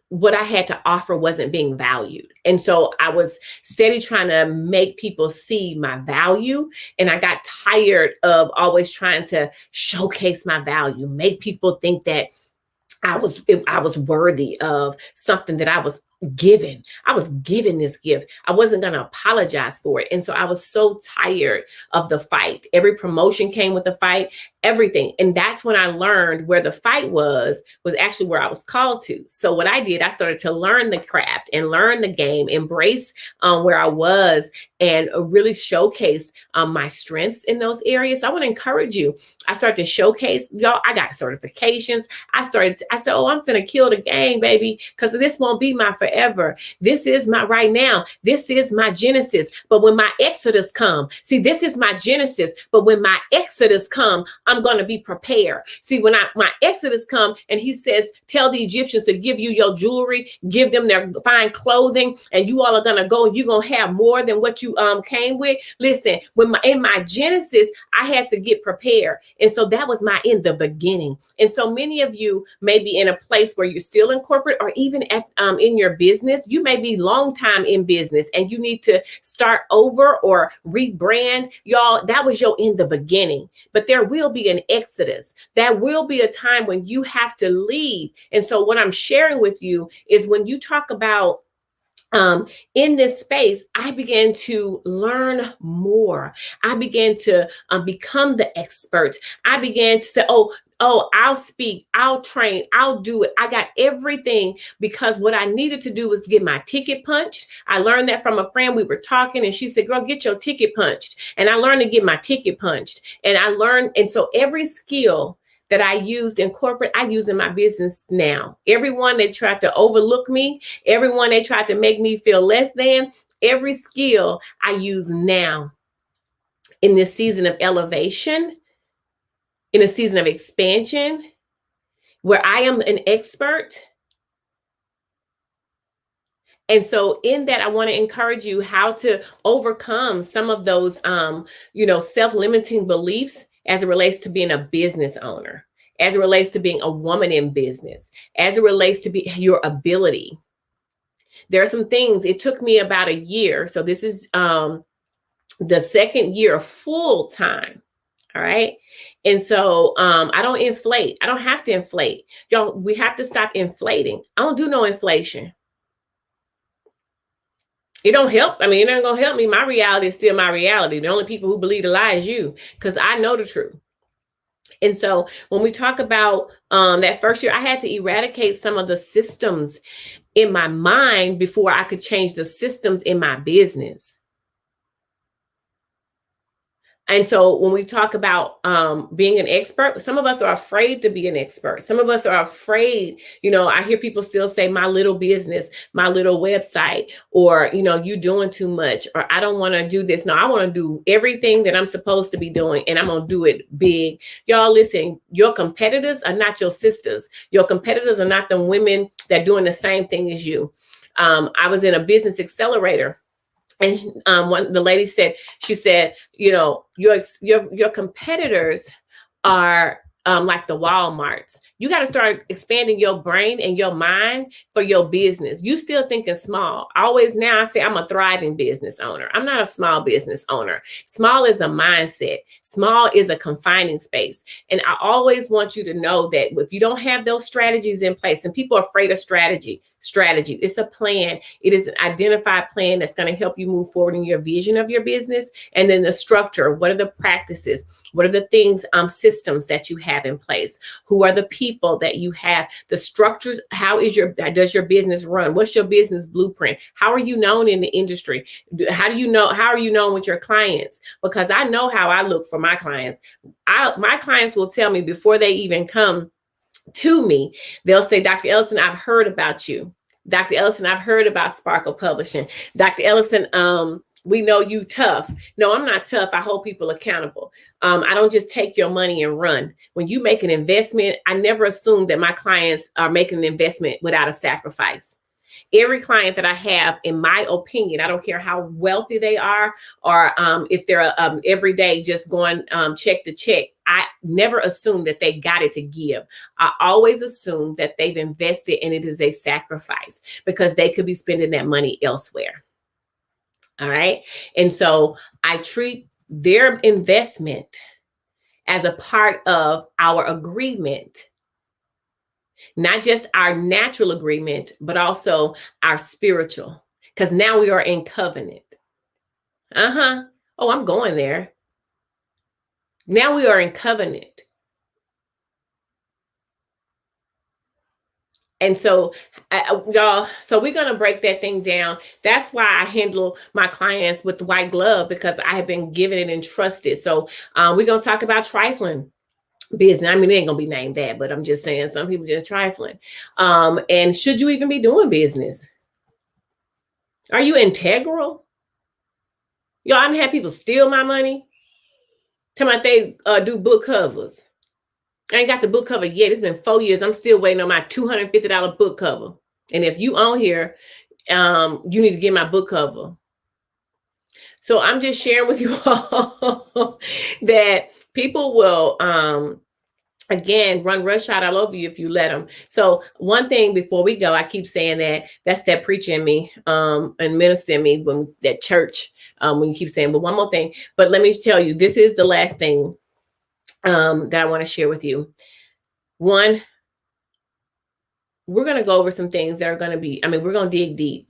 what I had to offer wasn't being valued. And so I was steady trying to make people see my value. And I got tired of always trying to showcase my value, make people think that I was worthy of something that I was given. I was given this gift. I wasn't going to apologize for it. And so I was so tired of the fight. Every promotion came with a fight, everything. And that's when I learned where the fight was actually where I was called to. So what I did, I started to learn the craft and learn the game, embrace where I was, and really showcase my strengths in those areas. So I want to encourage you. I started to showcase, y'all, I got certifications. I said, oh, I'm finna kill the game, baby, because this won't be my forever. This is my right now. This is my Genesis. But when my Exodus come, see, this is my Genesis. But when my Exodus come, I'm going to be prepared. See, when my Exodus come and he says, tell the Egyptians to give you your jewelry, give them their fine clothing, and you all are going to go and you're going to have more than what you came with. Listen, in my Genesis, I had to get prepared. And so that was in the beginning. And so many of you may be in a place where you're still in corporate, or even at in your business. You may be long time in business and you need to start over or rebrand. Y'all, that was your in the beginning. But there will be an exodus. That will be a time when you have to leave. And so what I'm sharing with you is, when you talk about in this space, I began to learn more. I began to become the expert. I began to say, oh, I'll speak, I'll train, I'll do it. I got everything, because what I needed to do was get my ticket punched. I learned that from a friend. We were talking and she said, girl, get your ticket punched. And I learned to get my ticket punched. And so every skill that I used in corporate, I use in my business now. Everyone that tried to overlook me, everyone they tried to make me feel less than, every skill I use now in this season of elevation, in a season of expansion, where I am an expert. And so in that, I want to encourage you how to overcome some of those, self-limiting beliefs as it relates to being a business owner, as it relates to being a woman in business, as it relates to be your ability. There are some things, it took me about a year. So this is the second year full time. All right. And so I don't inflate. I don't have to inflate. Y'all, we have to stop inflating. I don't do no inflation. It don't help. I mean, it ain't gonna help me. My reality is still my reality. The only people who believe the lie is you, because I know the truth. And so when we talk about that first year, I had to eradicate some of the systems in my mind before I could change the systems in my business. And so when we talk about being an expert, some of us are afraid to be an expert. Some of us are afraid, I hear people still say my little business, my little website, or, you doing too much, or I don't want to do this. No, I want to do everything that I'm supposed to be doing, and I'm going to do it big. Y'all listen, your competitors are not your sisters. Your competitors are not the women that are doing the same thing as you. I was in a business accelerator. And the lady said, she said, your competitors are like the Walmarts. You got to start expanding your brain and your mind for your business. You still thinking small. Always now I say I'm a thriving business owner. I'm not a small business owner. Small is a mindset. Small is a confining space. And I always want you to know that if you don't have those strategies in place, and people are afraid of strategy, it's a plan. It is an identified plan that's going to help you move forward in your vision of your business. And then the structure, what are the practices? What are the things, systems that you have in place? Who are the people that you have? The structures, does your business run? What's your business blueprint? How are you known in the industry? How are you known with your clients? Because I know how I look for my clients. My clients will tell me before they even come to me, they'll say, Dr. Ellison, I've heard about you. Dr. Ellison, I've heard about Sparkle Publishing. Dr. Ellison, we know you tough. No, I'm not tough. I hold people accountable. I don't just take your money and run. When you make an investment, I never assume that my clients are making an investment without a sacrifice. Every client that I have, in my opinion, I don't care how wealthy they are, or if they're every day just going check to check, I never assume that they got it to give. I always assume that they've invested and it is a sacrifice, because they could be spending that money elsewhere. All right. And so I treat their investment as a part of our agreement. Not just our natural agreement, but also our spiritual, because now we are in covenant. Oh, I'm going there. Now we are in covenant. And so, y'all, so we're going to break that thing down. That's why I handle my clients with the white glove, because I have been given it and trusted. So we're going to talk about trifling business. I mean, it ain't gonna be named that, but I'm just saying some people just trifling. And should you even be doing business? Are you integral? Y'all, I've had people steal my money. Tell me they do book covers. I ain't got the book cover yet. It's been 4 years. I'm still waiting on my $250 book cover. And if you on here, you need to get my book cover. So I'm just sharing with you all that people will again, run roughshod all over you if you let them. So one thing before we go, I keep saying that's that preacher in me and minister in me, when that church, when you keep saying, but one more thing. But let me tell you, this is the last thing that I want to share with you. One, we're going to go over some things that are going to be, we're going to dig deep.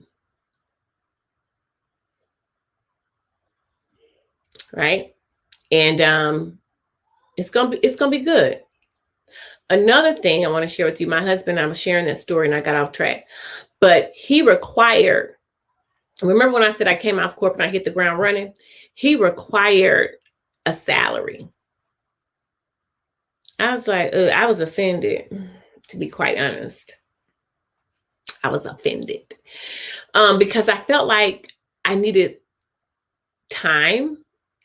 Right? And it's going to be good. Another thing I want to share with you, my husband, I was sharing that story and I got off track, but he required, remember when I said I came out of corporate and I hit the ground running? He required a salary. I was like, I was offended, to be quite honest. I was offended because I felt like I needed time.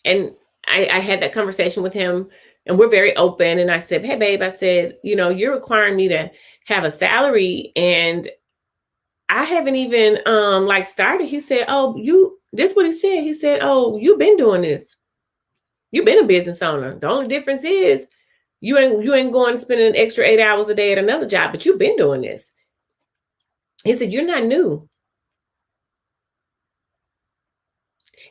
And I had that conversation with him, and we're very open. And I said, hey, babe, I said, you're requiring me to have a salary, and I haven't even like started. He said, oh, this is what he said. He said, oh, you've been doing this. You've been a business owner. The only difference is you ain't going to spend an extra 8 hours a day at another job, but you've been doing this. He said, you're not new.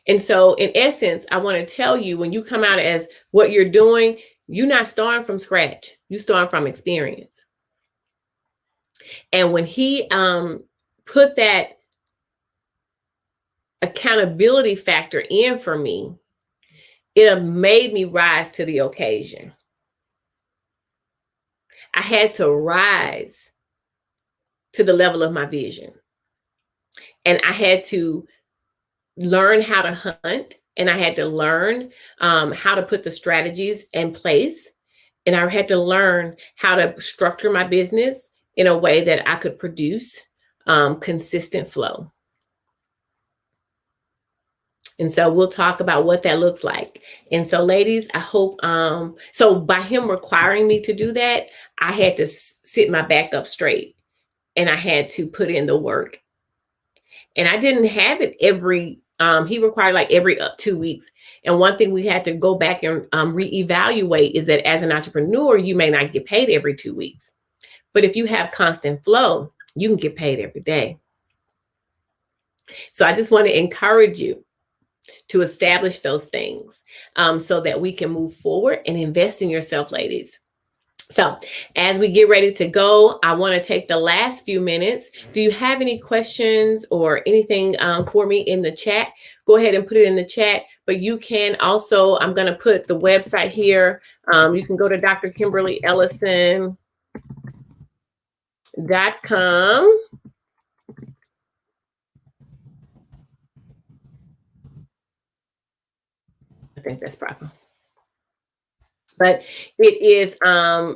And so in essence, I want to tell you, when you come out as what you're doing, you're not starting from scratch. You starting from experience. And when he put that accountability factor in for me, it made me rise to the occasion. I had to rise to the level of my vision. And I had to learn how to hunt, and I had to learn how to put the strategies in place. And I had to learn how to structure my business in a way that I could produce consistent flow. And so we'll talk about what that looks like. And so, ladies, I hope, so by him requiring me to do that, I had to sit my back up straight, and I had to put in the work. And I didn't have it he required like every 2 weeks. And one thing we had to go back and reevaluate is that as an entrepreneur, you may not get paid every 2 weeks. But if you have constant flow, you can get paid every day. So I just want to encourage you to establish those things so that we can move forward and invest in yourself, ladies. So as we get ready to go, I want to take the last few minutes. Do you have any questions or anything for me in the chat? Go ahead and put it in the chat. But you can also, I'm going to put the website here. You can go to drkimberlyellison.com. I think that's proper. But it is, yeah,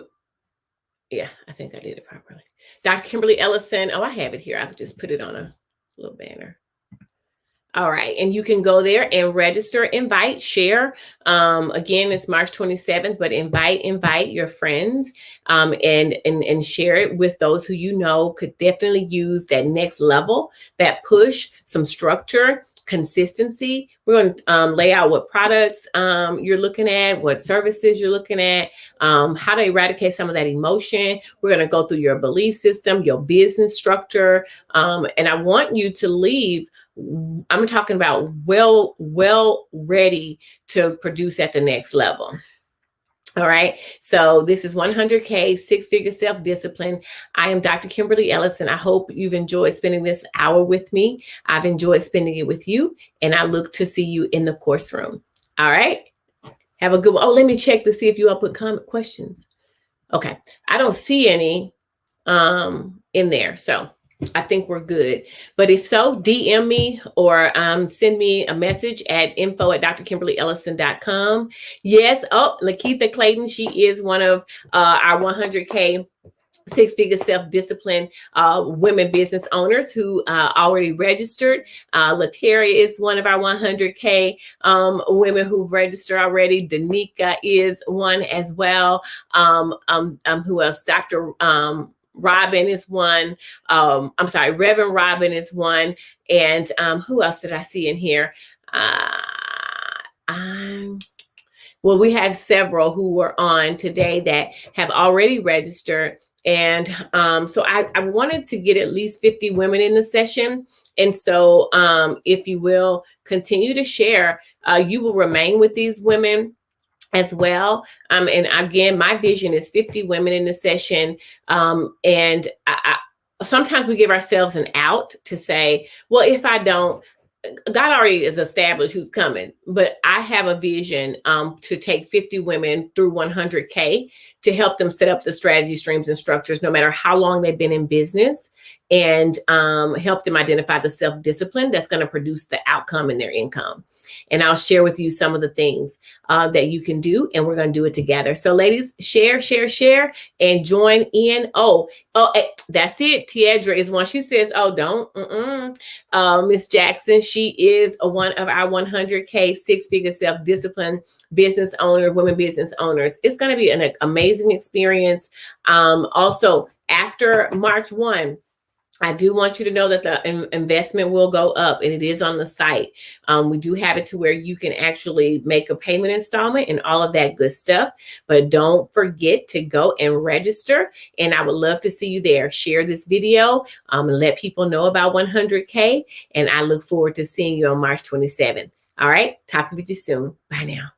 I think I did it properly. Dr. Kimberly Ellison. Oh, I have it here. I could just put it on a little banner. All right. And you can go there and register, invite, share. Again, it's March 27th, but invite your friends and share it with those who you know could definitely use that next level, that push, some structure, consistency. We're going to lay out what products you're looking at, what services you're looking at, how to eradicate some of that emotion. We're going to go through your belief system, your business structure. And I want you to leave, I'm talking about well ready to produce at the next level. All right. So this is 100K, six-figure self-discipline. I am Dr. Kimberly Ellison. I hope you've enjoyed spending this hour with me. I've enjoyed spending it with you, and I look to see you in the course room. All right. Have a good one. Oh, let me check to see if you all put questions. Okay. I don't see any in there. So I think we're good. But if so, DM me or send me a message at info@drkimberlyellison.com. Yes. Oh, Lakeitha Clayton. She is one of our 100K six-figure self-discipline women business owners who already registered. Lataria is one of our 100K women who've registered already. Danica is one as well. Who else? Dr. Robin is one. I'm sorry, Reverend Robin is one. And who else did I see in here? Well, we have several who were on today that have already registered. And so I wanted to get at least 50 women in the session. And so if you will continue to share, you will remain with these women as well. And again, my vision is 50 women in the session. And sometimes we give ourselves an out to say, well, if I don't, God already is established who's coming, but I have a vision to take 50 women through 100K to help them set up the strategy, streams, and structures, no matter how long they've been in business, and help them identify the self-discipline that's going to produce the outcome in their income. And I'll share with you some of the things that you can do, and we're going to do it together. So ladies, share, and join in. Oh, that's it. Tiedra is one. She says, oh, don't. Miss Jackson, she is one of our 100K six-figure self-discipline business owner, women business owners. It's going to be an amazing experience. Also, after March 1, I do want you to know that the investment will go up, and it is on the site. We do have it to where you can actually make a payment installment and all of that good stuff. But don't forget to go and register. And I would love to see you there. Share this video and let people know about 100K. And I look forward to seeing you on March 27th. All right. Talking with you soon. Bye now.